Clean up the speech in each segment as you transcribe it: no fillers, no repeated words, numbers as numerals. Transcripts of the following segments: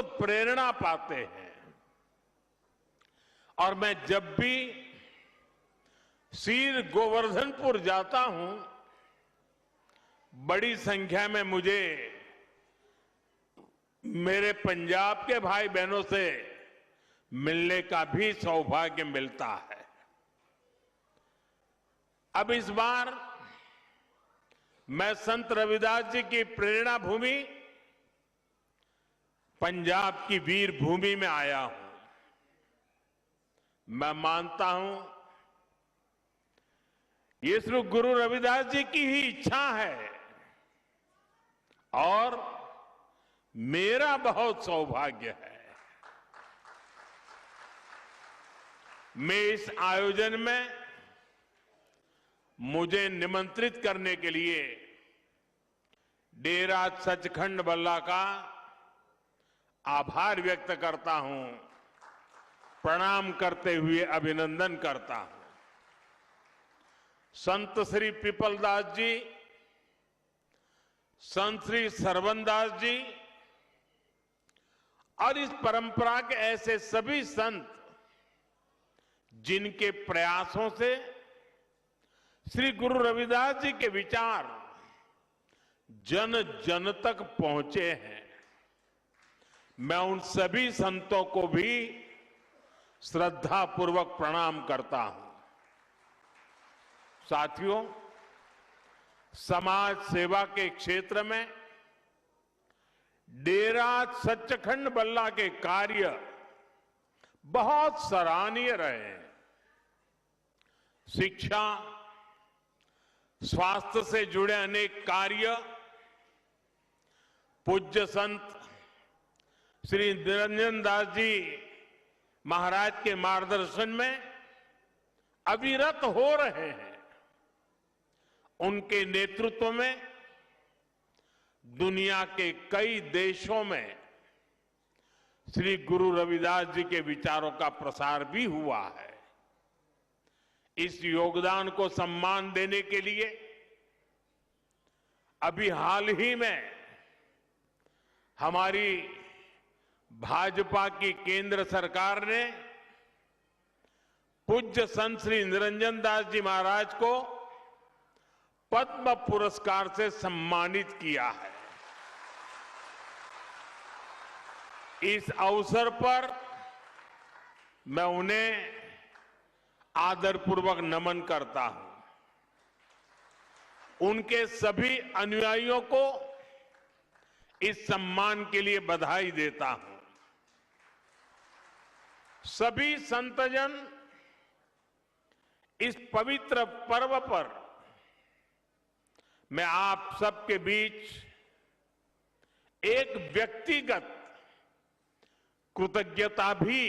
प्रेरणा पाते हैं। और मैं जब भी सीर गोवर्धनपुर जाता हूं, बड़ी संख्या में मुझे मेरे पंजाब के भाई बहनों से मिलने का भी सौभाग्य मिलता है। अब इस बार मैं संत रविदास जी की प्रेरणा भूमि पंजाब की वीर भूमि में आया हूं। मैं मानता हूं ये सिर्फ गुरु रविदास जी की ही इच्छा है और मेरा बहुत सौभाग्य है। मैं इस आयोजन में मुझे निमंत्रित करने के लिए डेरा सचखंड बल्ला का आभार व्यक्त करता हूं, प्रणाम करते हुए अभिनंदन करता हूं। संत श्री पिपलदास जी, संत श्री सरवनदास जी और इस परंपरा के ऐसे सभी संत जिनके प्रयासों से श्री गुरु रविदास जी के विचार जन जन तक पहुंचे हैं, मैं उन सभी संतों को भी श्रद्धापूर्वक प्रणाम करता हूं। साथियों, समाज सेवा के क्षेत्र में डेरा सचखंड बल्ला के कार्य बहुत सराहनीय रहे हैं। शिक्षा, स्वास्थ्य से जुड़े अनेक कार्य पूज्य संत श्री निरंजन दास जी महाराज के मार्गदर्शन में अविरत हो रहे हैं। उनके नेतृत्व में दुनिया के कई देशों में श्री गुरु रविदास जी के विचारों का प्रसार भी हुआ है। इस योगदान को सम्मान देने के लिए अभी हाल ही में हमारी भाजपा की केंद्र सरकार ने पूज्य संत श्री निरंजन दास जी महाराज को पद्म पुरस्कार से सम्मानित किया है। इस अवसर पर मैं उन्हें आदरपूर्वक नमन करता हूं। उनके सभी अनुयायियों को इस सम्मान के लिए बधाई देता हूं। सभी संतजन इस पवित्र पर्व पर मैं आप सबके बीच एक व्यक्तिगत कृतज्ञता भी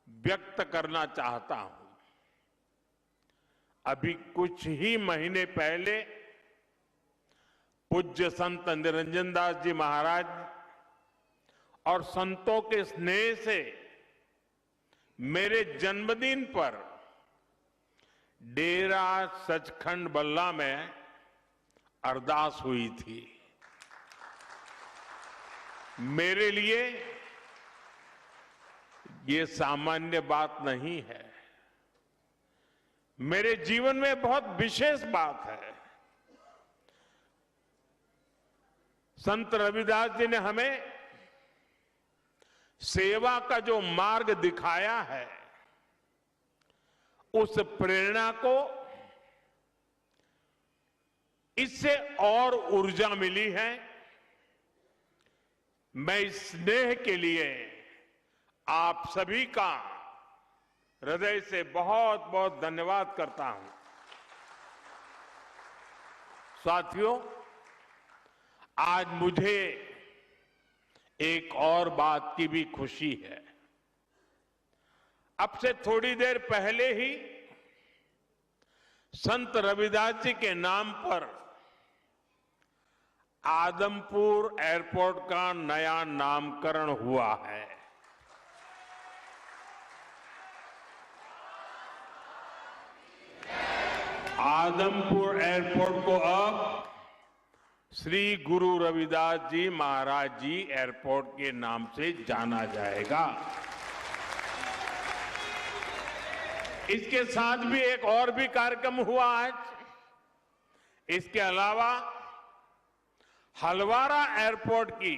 व्यक्त करना चाहता हूं। अभी कुछ ही महीने पहले पूज्य संत निरंजन दास जी महाराज और संतों के स्नेह से मेरे जन्मदिन पर डेरा सचखंड बल्ला में अरदास हुई थी। मेरे लिए ये सामान्य बात नहीं है, मेरे जीवन में बहुत विशेष बात है। संत रविदास जी ने हमें सेवा का जो मार्ग दिखाया है, उस प्रेरणा को इससे और ऊर्जा मिली है। मैं इस स्नेह के लिए आप सभी का हृदय से बहुत बहुत धन्यवाद करता हूं। साथियों, आज मुझे एक और बात की भी खुशी है। अब से थोड़ी देर पहले ही संत रविदास जी के नाम पर आदमपुर एयरपोर्ट का नया नामकरण हुआ है। आदमपुर एयरपोर्ट को अब श्री गुरु रविदास जी महाराज जी एयरपोर्ट के नाम से जाना जाएगा। इसके साथ भी एक और भी कार्यक्रम हुआ आज। इसके अलावा हलवारा एयरपोर्ट की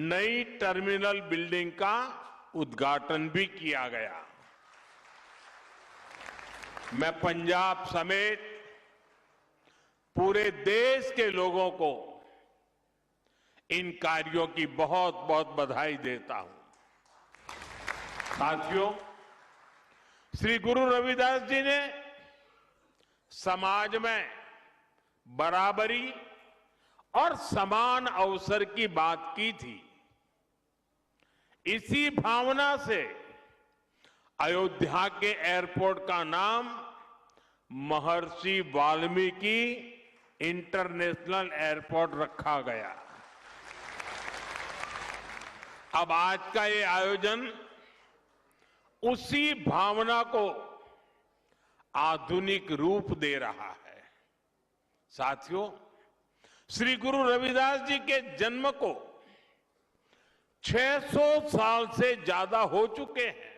नई टर्मिनल बिल्डिंग का उद्घाटन भी किया गया। मैं पंजाब समेत पूरे देश के लोगों को इन कार्यों की बहुत बहुत बधाई देता हूं। साथियों, श्री गुरु रविदास जी ने समाज में बराबरी और समान अवसर की बात की थी। इसी भावना से अयोध्या के एयरपोर्ट का नाम महर्षि वाल्मीकि इंटरनेशनल एयरपोर्ट रखा गया। अब आज का ये आयोजन उसी भावना को आधुनिक रूप दे रहा है। साथियों, श्री गुरु रविदास जी के जन्म को 600 साल से ज्यादा हो चुके हैं,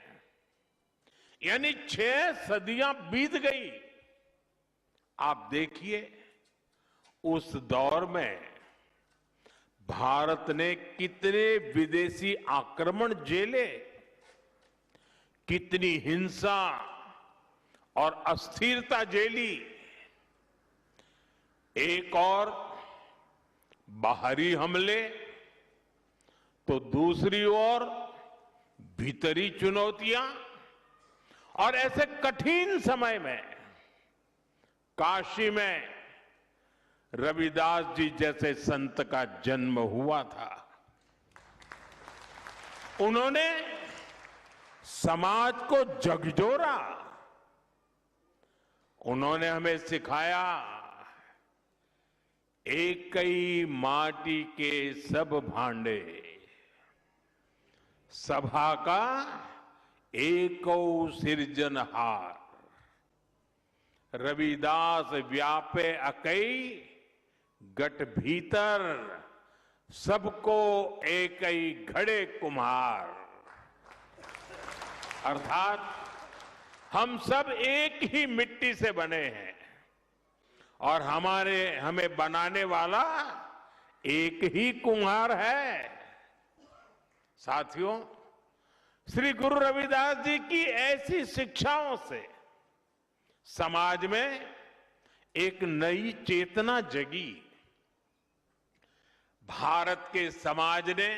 यानी 6 सदियां बीत गई। आप देखिए, उस दौर में भारत ने कितने विदेशी आक्रमण झेले, कितनी हिंसा और अस्थिरता झेली। एक और बाहरी हमले तो दूसरी ओर भीतरी चुनौतियां, और ऐसे कठिन समय में काशी में रविदास जी जैसे संत का जन्म हुआ था। उन्होंने समाज को झकझोरा। उन्होंने हमें सिखाया, एक ही माटी के सब भांडे, सभा का एको सिरजनहार। रविदास व्यापे अकई गट भीतर, सबको एक ही घड़े कुम्हार। अर्थात हम सब एक ही मिट्टी से बने हैं और हमें बनाने वाला एक ही कुम्हार है। साथियों, श्री गुरु रविदास जी की ऐसी शिक्षाओं से समाज में एक नई चेतना जगी। भारत के समाज ने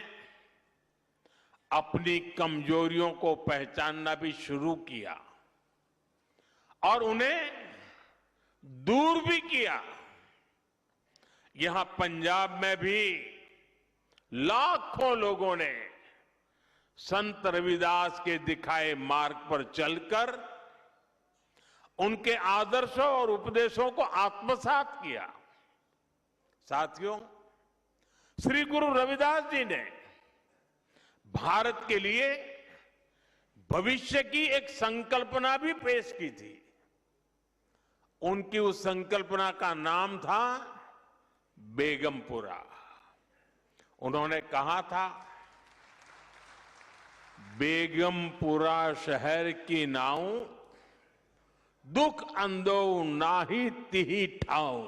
अपनी कमजोरियों को पहचानना भी शुरू किया और उन्हें दूर भी किया। यहां पंजाब में भी लाखों लोगों ने संत रविदास के दिखाए मार्ग पर चलकर उनके आदर्शों और उपदेशों को आत्मसात किया। साथियों, श्री गुरु रविदास जी ने भारत के लिए भविष्य की एक संकल्पना भी पेश की थी। उनकी उस संकल्पना का नाम था बेगमपुरा। उन्होंने कहा था, बेगमपुरा शहर की नाव, दुख अंदो नाही तिही ठाऊ,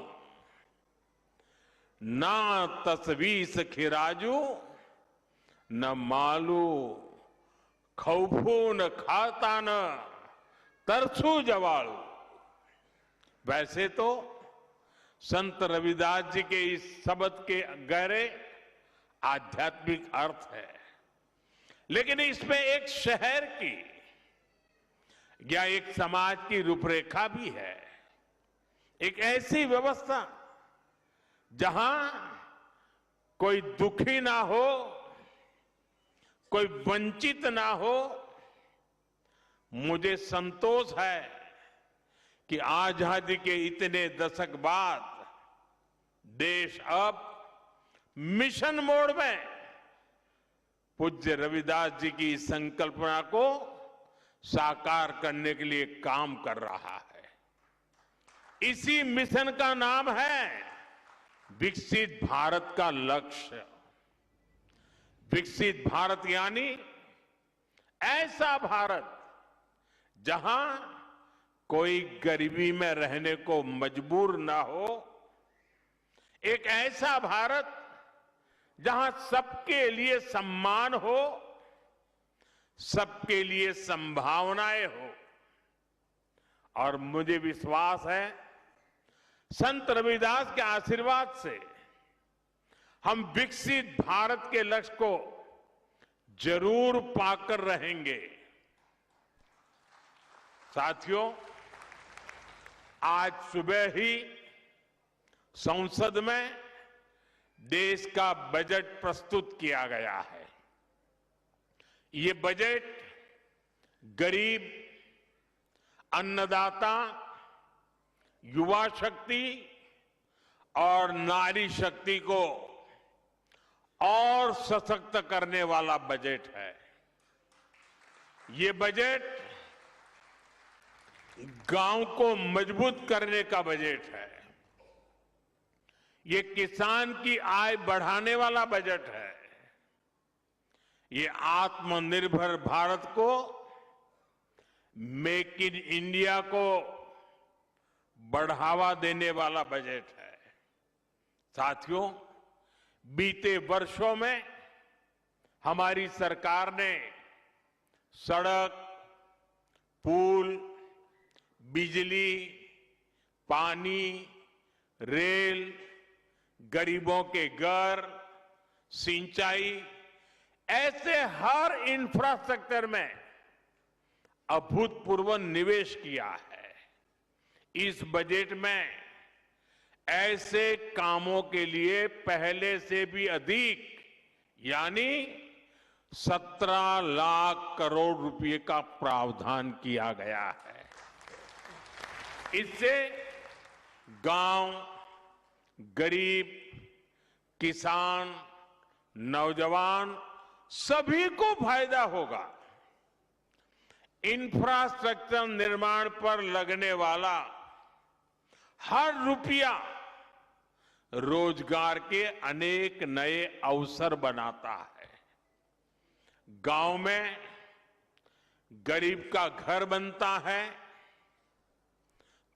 ना तस्वीस खिराजू, न मालू खौफू न खाता न तरसू जवालू। वैसे तो संत रविदास जी के इस शब्द के गहरे आध्यात्मिक अर्थ है, लेकिन इसमें एक शहर की या एक समाज की रूपरेखा भी है। एक ऐसी व्यवस्था जहां कोई दुखी ना हो, कोई वंचित ना हो। मुझे संतोष है कि आजादी के इतने दशक बाद देश अब मिशन मोड में पूज्य रविदास जी की संकल्पना को साकार करने के लिए काम कर रहा है। इसी मिशन का नाम है विकसित भारत का लक्ष्य, विकसित भारत यानी ऐसा भारत जहां कोई गरीबी में रहने को मजबूर ना हो, एक ऐसा भारत जहां सबके लिए सम्मान हो, सबके लिए संभावनाएं हो। और मुझे विश्वास है संत रविदास के आशीर्वाद से हम विकसित भारत के लक्ष्य को जरूर पाकर रहेंगे। साथियों, आज सुबह ही संसद में देश का बजट प्रस्तुत किया गया है। ये बजट गरीब, अन्नदाता, युवा शक्ति और नारी शक्ति को और सशक्त करने वाला बजट है। ये बजट गांव को मजबूत करने का बजट है। ये किसान की आय बढ़ाने वाला बजट है। ये आत्मनिर्भर भारत को, मेक इन इंडिया को बढ़ावा देने वाला बजट है। साथियों, बीते वर्षों में हमारी सरकार ने सड़क, पुल, बिजली, पानी, रेल, गरीबों के घर, सिंचाई, ऐसे हर इंफ्रास्ट्रक्चर में अभूतपूर्व निवेश किया है। इस बजट में ऐसे कामों के लिए पहले से भी अधिक यानी 17 लाख करोड़ रुपए का प्रावधान किया गया है। इससे गांव, गरीब, किसान, नौजवान सभी को फायदा होगा। इंफ्रास्ट्रक्चर निर्माण पर लगने वाला हर रुपया रोजगार के अनेक नए अवसर बनाता है। गांव में गरीब का घर बनता है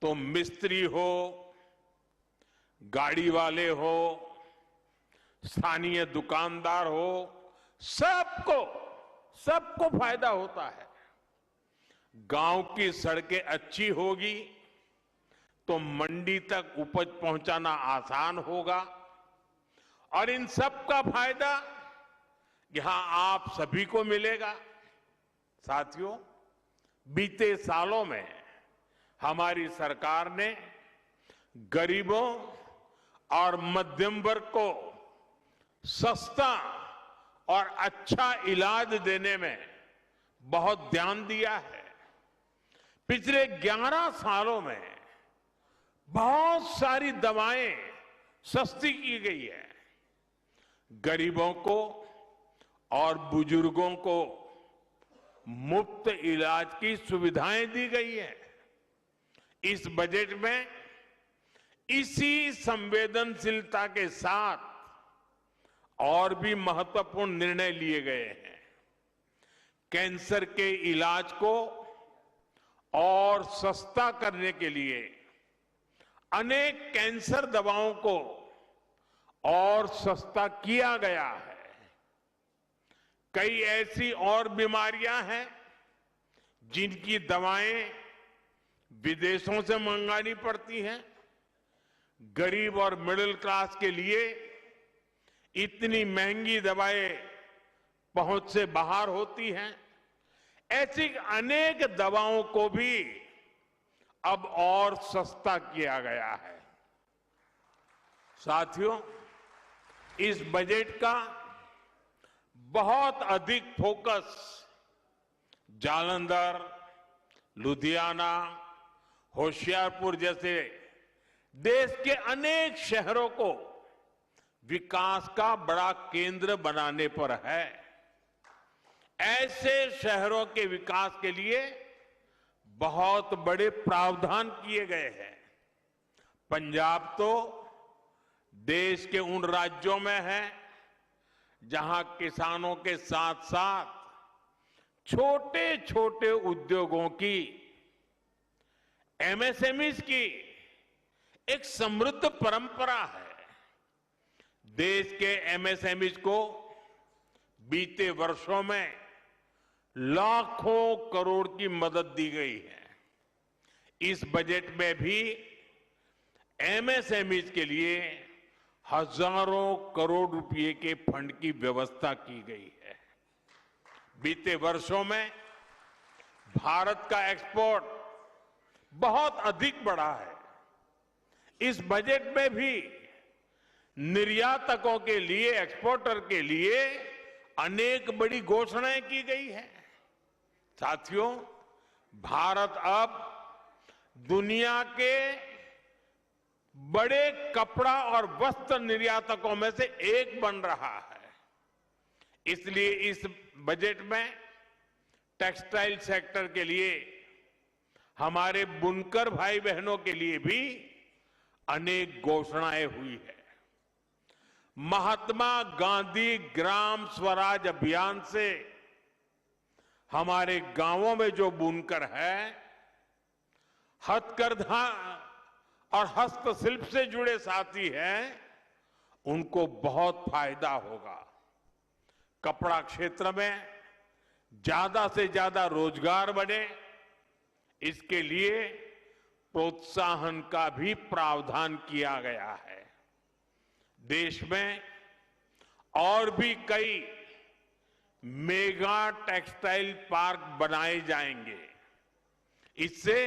तो मिस्त्री हो, गाड़ी वाले हो, स्थानीय दुकानदार हो, सबको फायदा होता है। गांव की सड़कें अच्छी होगी तो मंडी तक उपज पहुंचाना आसान होगा और इन सब का फायदा यहां आप सभी को मिलेगा। साथियों, बीते सालों में हमारी सरकार ने गरीबों और मध्यम वर्ग को सस्ता और अच्छा इलाज देने में बहुत ध्यान दिया है। पिछले 11 सालों में बहुत सारी दवाएं सस्ती की गई है। गरीबों को और बुजुर्गों को मुफ्त इलाज की सुविधाएं दी गई है। इस बजट में इसी संवेदनशीलता के साथ और भी महत्वपूर्ण निर्णय लिए गए हैं। कैंसर के इलाज को और सस्ता करने के लिए अनेक कैंसर दवाओं को और सस्ता किया गया है। कई ऐसी और बीमारियां हैं जिनकी दवाएं विदेशों से मंगानी पड़ती हैं। गरीब और मिडिल क्लास के लिए इतनी महंगी दवाएं पहुंच से बाहर होती हैं। ऐसी अनेक दवाओं को भी अब और सस्ता किया गया है। साथियों, इस बजट का बहुत अधिक फोकस जालंधर, लुधियाना, होशियारपुर जैसे देश के अनेक शहरों को विकास का बड़ा केंद्र बनाने पर है। ऐसे शहरों के विकास के लिए बहुत बड़े प्रावधान किए गए हैं। पंजाब तो देश के उन राज्यों में है जहां किसानों के साथ साथ छोटे छोटे उद्योगों की, एमएसएमईज की एक समृद्ध परंपरा है। देश के एमएसएमईज को बीते वर्षों में लाखों करोड़ की मदद दी गई है। इस बजट में भी एमएसएमईज के लिए हजारों करोड़ रुपए के फंड की व्यवस्था की गई है। बीते वर्षों में भारत का एक्सपोर्ट बहुत अधिक बढ़ा है। इस बजट में भी निर्यातकों के लिए, एक्सपोर्टर के लिए अनेक बड़ी घोषणाएं की गई है। साथियों, भारत अब दुनिया के बड़े कपड़ा और वस्त्र निर्यातकों में से एक बन रहा है। इसलिए इस बजट में टेक्सटाइल सेक्टर के लिए, हमारे बुनकर भाई बहनों के लिए भी अनेक घोषणाएं हुई है। महात्मा गांधी ग्राम स्वराज अभियान से हमारे गांवों में जो बुनकर है, हथकरघा और हस्तशिल्प से जुड़े साथी हैं, उनको बहुत फायदा होगा। कपड़ा क्षेत्र में ज्यादा से ज्यादा रोजगार बढ़े, इसके लिए प्रोत्साहन का भी प्रावधान किया गया है। देश में और भी कई मेगा टेक्सटाइल पार्क बनाए जाएंगे। इससे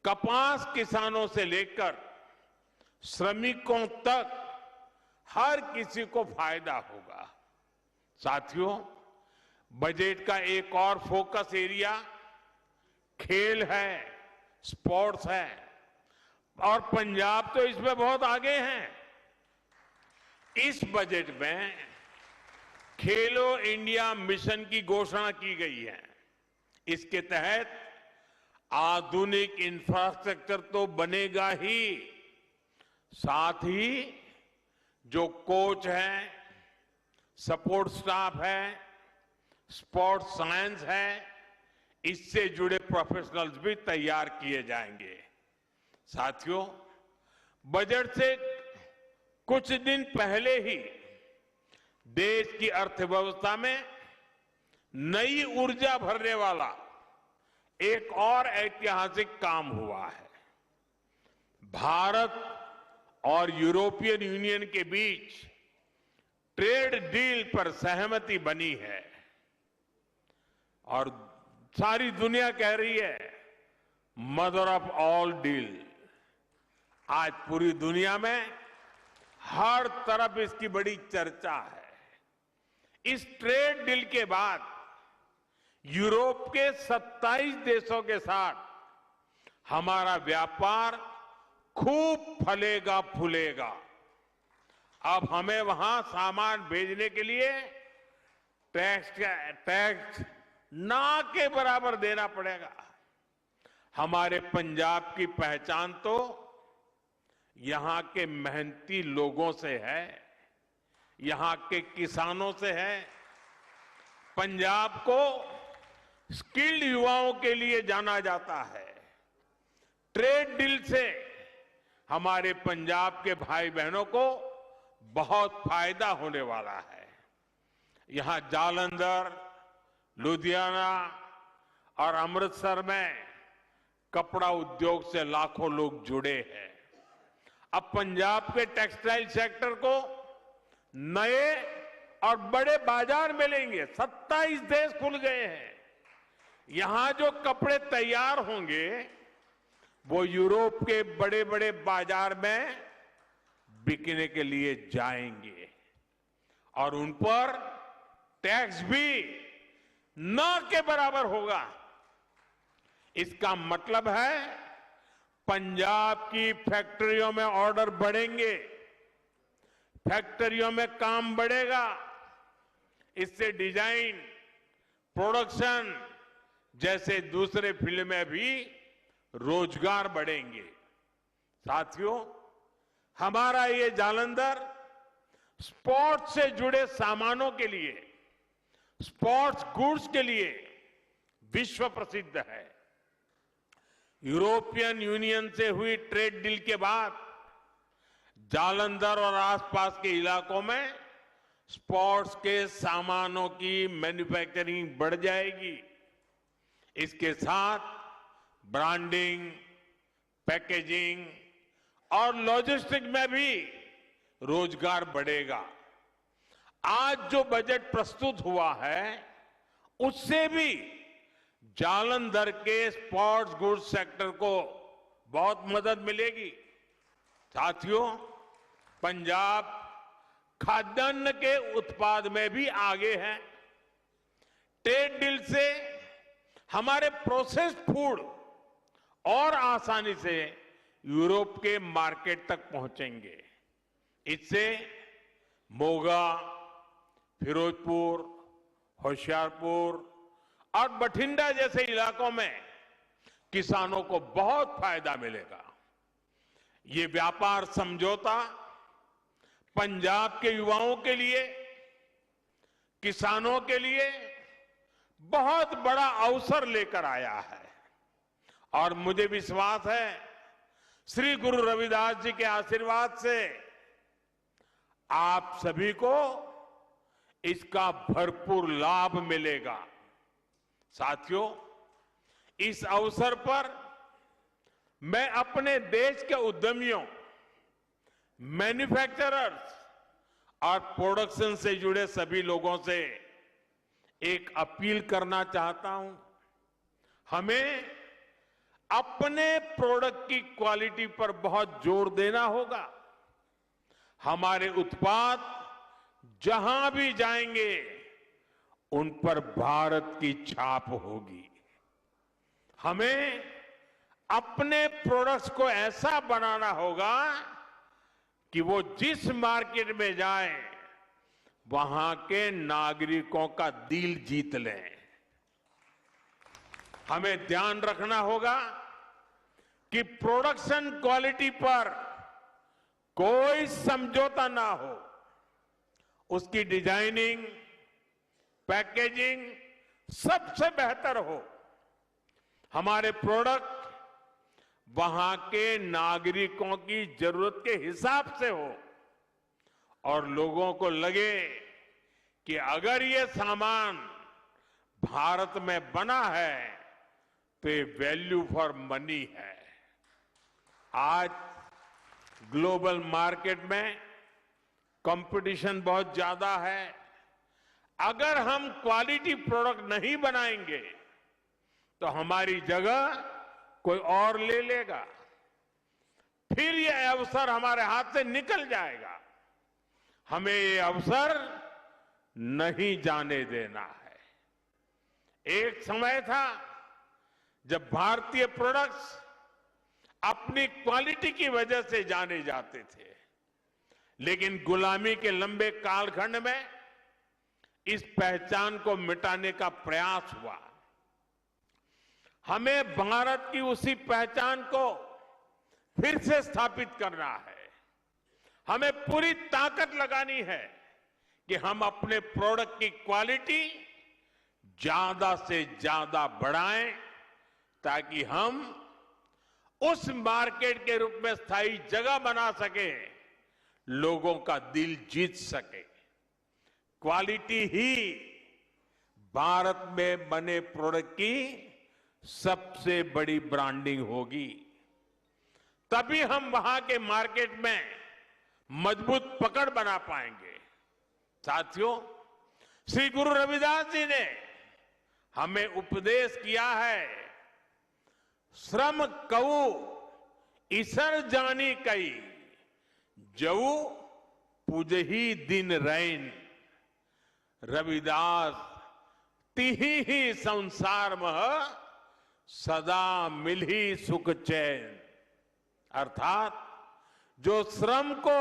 कपास किसानों से लेकर श्रमिकों तक हर किसी को फायदा होगा। साथियों, बजट का एक और फोकस एरिया खेल है, स्पोर्ट्स है, और पंजाब तो इसमें बहुत आगे हैं। इस बजट में खेलो इंडिया मिशन की घोषणा की गई है। इसके तहत आधुनिक इंफ्रास्ट्रक्चर तो बनेगा ही, साथ ही जो कोच हैं, सपोर्ट स्टाफ है, स्पोर्ट्स साइंस है, इससे जुड़े प्रोफेशनल्स भी तैयार किए जाएंगे। साथियों, बजट से कुछ दिन पहले ही देश की अर्थव्यवस्था में नई ऊर्जा भरने वाला एक और ऐतिहासिक काम हुआ है। भारत और यूरोपियन यूनियन के बीच ट्रेड डील पर सहमति बनी है और सारी दुनिया कह रही है मदर ऑफ ऑल डील। आज पूरी दुनिया में हर तरफ इसकी बड़ी चर्चा है। इस ट्रेड डील के बाद यूरोप के 27 देशों के साथ हमारा व्यापार खूब फलेगा फूलेगा। अब हमें वहां सामान भेजने के लिए टैक्स ना के बराबर देना पड़ेगा। हमारे पंजाब की पहचान तो यहां के मेहनती लोगों से है, यहां के किसानों से है। पंजाब को स्किल्ड युवाओं के लिए जाना जाता है। ट्रेड डील से हमारे पंजाब के भाई बहनों को बहुत फायदा होने वाला है। यहां जालंधर, लुधियाना और अमृतसर में कपड़ा उद्योग से लाखों लोग जुड़े हैं। अब पंजाब के टेक्सटाइल सेक्टर को नए और बड़े बाजार मिलेंगे। 27 देश खुल गए हैं। यहां जो कपड़े तैयार होंगे वो यूरोप के बड़े बड़े बाजार में बिकने के लिए जाएंगे और उन पर टैक्स भी न के बराबर होगा। इसका मतलब है पंजाब की फैक्ट्रियों में ऑर्डर बढ़ेंगे, फैक्ट्रियों में काम बढ़ेगा। इससे डिजाइन, प्रोडक्शन जैसे दूसरे फील्ड में भी रोजगार बढ़ेंगे। साथियों, हमारा ये जालंधर स्पोर्ट्स से जुड़े सामानों के लिए, स्पोर्ट्स गुड्स के लिए विश्व प्रसिद्ध है। यूरोपियन यूनियन से हुई ट्रेड डील के बाद जालंधर और आसपास के इलाकों में स्पोर्ट्स के सामानों की मैन्युफैक्चरिंग बढ़ जाएगी। इसके साथ ब्रांडिंग, पैकेजिंग और लॉजिस्टिक में भी रोजगार बढ़ेगा। आज जो बजट प्रस्तुत हुआ है उससे भी जालंधर के स्पोर्ट्स गुड्स सेक्टर को बहुत मदद मिलेगी। साथियों, पंजाब खाद्यान्न के उत्पाद में भी आगे है। ट्रेड डील से हमारे प्रोसेस्ड फूड और आसानी से यूरोप के मार्केट तक पहुंचेंगे। इससे मोगा, फिरोजपुर, होशियारपुर और बठिंडा जैसे इलाकों में किसानों को बहुत फायदा मिलेगा। ये व्यापार समझौता पंजाब के युवाओं के लिए, किसानों के लिए बहुत बड़ा अवसर लेकर आया है और मुझे विश्वास है श्री गुरु रविदास जी के आशीर्वाद से आप सभी को इसका भरपूर लाभ मिलेगा। साथियों, इस अवसर पर मैं अपने देश के उद्यमियों, मैन्युफैक्चरर्स और प्रोडक्शन से जुड़े सभी लोगों से एक अपील करना चाहता हूं। हमें अपने प्रोडक्ट की क्वालिटी पर बहुत जोर देना होगा। हमारे उत्पाद जहां भी जाएंगे उन पर भारत की छाप होगी। हमें अपने प्रोडक्ट्स को ऐसा बनाना होगा कि वो जिस मार्केट में जाए वहां के नागरिकों का दिल जीत लें। हमें ध्यान रखना होगा कि प्रोडक्शन क्वालिटी पर कोई समझौता ना हो। उसकी डिजाइनिंग, पैकेजिंग सबसे बेहतर हो। हमारे प्रोडक्ट वहां के नागरिकों की जरूरत के हिसाब से हो और लोगों को लगे कि अगर ये सामान भारत में बना है तो ये वैल्यू फॉर मनी है। आज ग्लोबल मार्केट में कंपटीशन बहुत ज्यादा है। अगर हम क्वालिटी प्रोडक्ट नहीं बनाएंगे तो हमारी जगह कोई और ले लेगा, फिर ये अवसर हमारे हाथ से निकल जाएगा। हमें ये अवसर नहीं जाने देना है। एक समय था जब भारतीय प्रोडक्ट्स अपनी क्वालिटी की वजह से जाने जाते थे, लेकिन गुलामी के लंबे कालखंड में इस पहचान को मिटाने का प्रयास हुआ। हमें भारत की उसी पहचान को फिर से स्थापित करना है। हमें पूरी ताकत लगानी है कि हम अपने प्रोडक्ट की क्वालिटी ज्यादा से ज्यादा बढ़ाएं ताकि हम उस मार्केट के रूप में स्थायी जगह बना सके, लोगों का दिल जीत सके। क्वालिटी ही भारत में बने प्रोडक्ट की सबसे बड़ी ब्रांडिंग होगी। तभी हम वहां के मार्केट में मजबूत पकड़ बना पाएंगे। साथियों, श्री गुरु रविदास जी ने हमें उपदेश किया है, श्रम कऊ ईसर जानी कई, जऊ पूजही दिन रैन। रविदास तिही ही संसार मह सदा मिलही सुख चैन। अर्थात जो श्रम को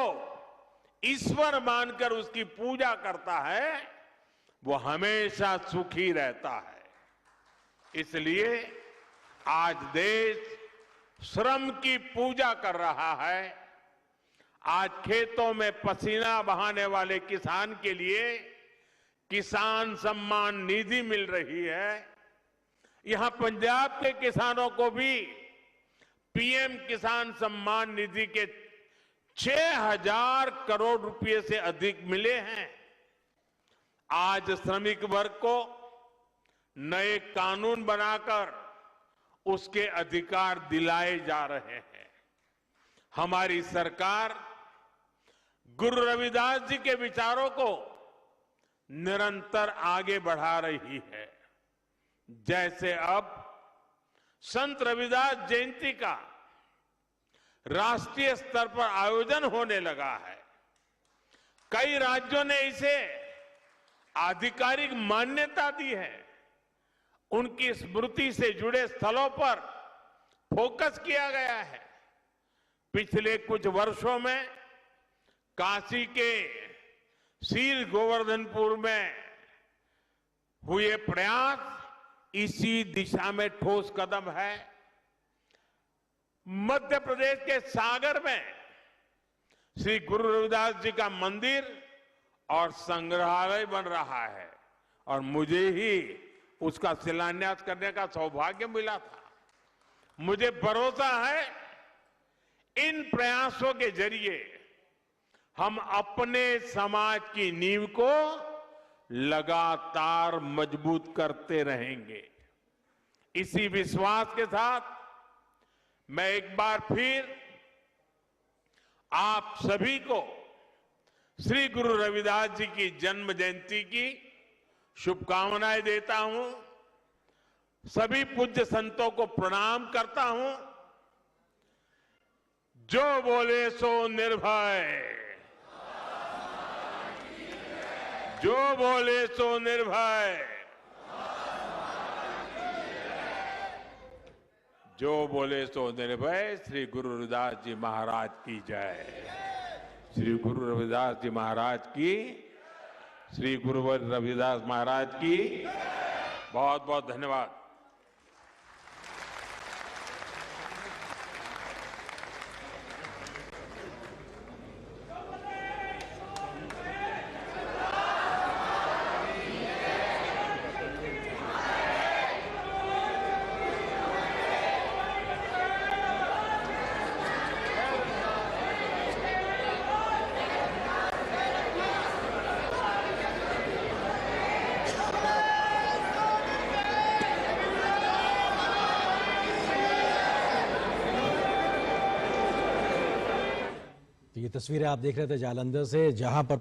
ईश्वर मानकर उसकी पूजा करता है वो हमेशा सुखी रहता है। इसलिए आज देश श्रम की पूजा कर रहा है। आज खेतों में पसीना बहाने वाले किसान के लिए किसान सम्मान निधि मिल रही है। यहां पंजाब के किसानों को भी पीएम किसान सम्मान निधि के 6,000 करोड़ रुपए से अधिक मिले हैं। आज श्रमिक वर्ग को नए कानून बनाकर उसके अधिकार दिलाए जा रहे हैं। हमारी सरकार गुरु रविदास जी के विचारों को निरंतर आगे बढ़ा रही है। जैसे अब संत रविदास जयंती का राष्ट्रीय स्तर पर आयोजन होने लगा है। कई राज्यों ने इसे आधिकारिक मान्यता दी है। उनकी स्मृति से जुड़े स्थलों पर फोकस किया गया है। पिछले कुछ वर्षों में काशी के सील गोवर्धनपुर में हुए प्रयास इसी दिशा में ठोस कदम है। मध्य प्रदेश के सागर में श्री गुरु रविदास जी का मंदिर और संग्रहालय बन रहा है और मुझे ही उसका शिलान्यास करने का सौभाग्य मिला था। मुझे भरोसा है इन प्रयासों के जरिए हम अपने समाज की नींव को लगातार मजबूत करते रहेंगे। इसी विश्वास के साथ मैं एक बार फिर आप सभी को श्री गुरु रविदास जी की जन्म जयंती की शुभकामनाएं देता हूं। सभी पूज्य संतों को प्रणाम करता हूं। जो बोले सो निर्भय, जो बोले सो निर्भय, जो बोले सो निर्भय। श्री गुरु रविदास जी महाराज की जय। श्री गुरु रविदास जी महाराज की, श्री गुरु रविदास महाराज की बहुत बहुत धन्यवाद। ये तस्वीरें आप देख रहे थे जालंधर से, जहां पर